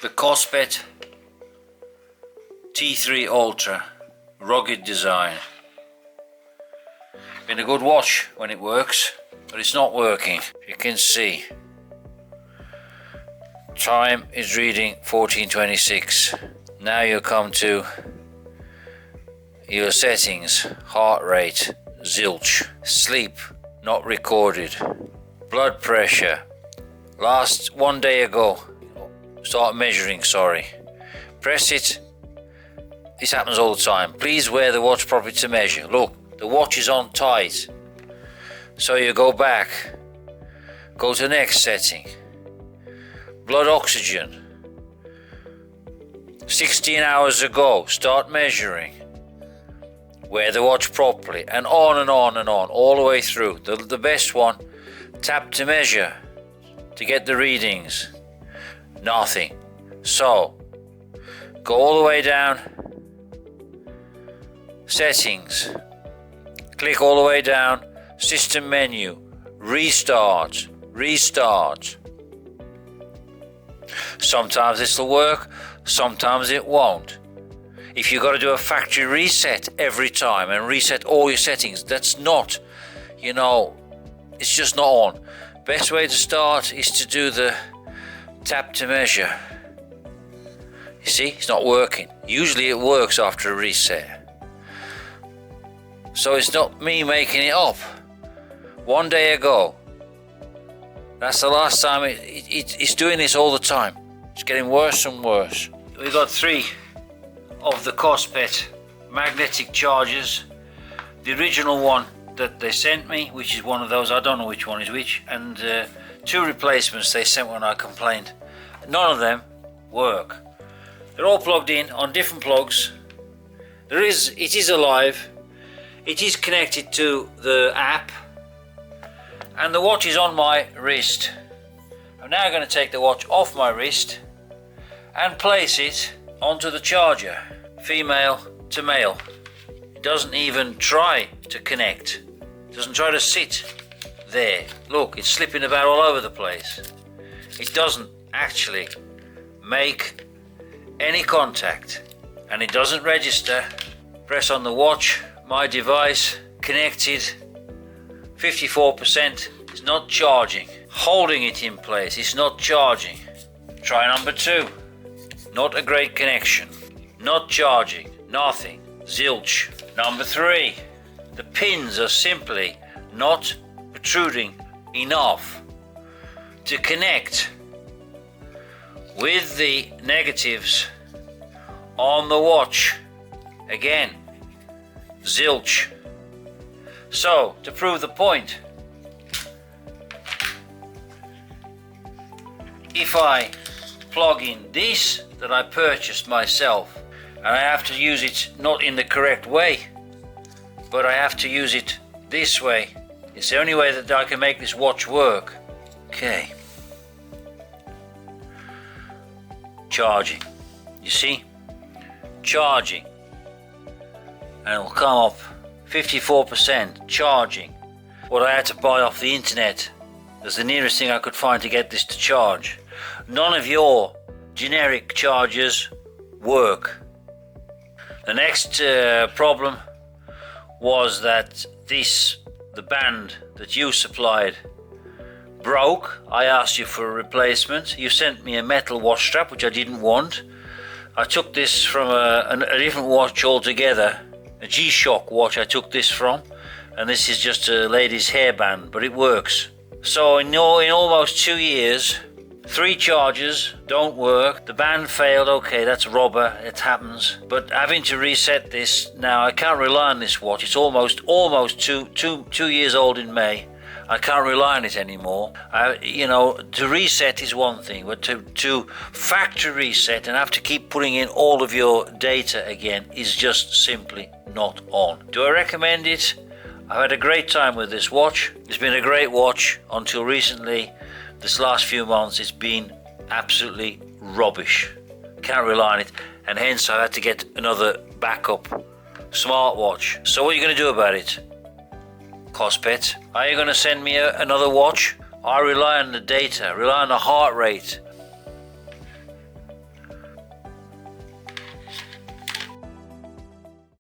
The Kospet T3 Ultra, rugged design. Been a good watch when it works, but it's not working. You can see time is reading 14:26. Now you come to your settings: heart rate, zilch, sleep not recorded, blood pressure last 1 day ago, start measuring, sorry, press it. This happens all the time. Please wear the watch properly to measure. Look, the watch is on tight. So you go back, go to the next setting, blood oxygen 16 hours ago, start measuring, wear the watch properly, and on and on and on, all the way through. The best one, tap to measure to get the readings, nothing. So go all the way down, settings, click all the way down, system menu, restart. Sometimes this will work, sometimes it won't. If you've got to do a factory reset every time and reset all your settings, that's not, it's just not on. Best way to start is to do the tap to measure. You see, it's not working. Usually it works after a reset. So it's not me making it up. 1 day ago. That's the last time it's doing this all the time. It's getting worse and worse. We got 3 of the Kospet magnetic chargers. The original one that they sent me, which is one of those, I don't know which one is which, and 2 replacements they sent when I complained. None of them work. They're all plugged in on different plugs. It is alive. It is connected to the app, and the watch is on my wrist. I'm now going to take the watch off my wrist and place it onto the charger, female to male. It doesn't even try to connect. It doesn't try to sit there. Look, it's slipping about all over the place. It doesn't actually make any contact, and it doesn't register. Press on the watch, my device connected, 54%, it's not charging. Holding it in place, it's not charging. Try number 2, not a great connection, not charging, nothing, zilch. Number 3, the pins are simply not protruding enough to connect with the negatives on the watch. Again, zilch. So, to prove the point, if I plug in this that I purchased myself, and I have to use it not in the correct way, but I have to use it this way, it's the only way that I can make this watch work. Okay. Charging. You see? Charging. And it'll come up 54% charging. What I had to buy off the internet was the nearest thing I could find to get this to charge. None of your generic chargers work. The next problem was that the band that you supplied broke. I asked you for a replacement. You sent me a metal watch strap, which I didn't want. I took this from a different watch altogether, a G-Shock watch I took this from, and this is just a lady's hairband, but it works. So in almost 2 years, 3 chargers don't work. The band failed. Okay, that's rubber, it happens. But having to reset this now, I can't rely on this watch. It's almost 2 years old in May. I can't rely on it anymore. To reset is one thing, but to factory reset and have to keep putting in all of your data again is just simply not on. Do I recommend it? I've had a great time with this watch. It's been a great watch until recently. This last few months it's been absolutely rubbish. Can't rely on it, and hence I had to get another backup smartwatch. So what are you going to do about it, Kospet? Are you going to send me another watch? I rely on the data, rely on the heart rate,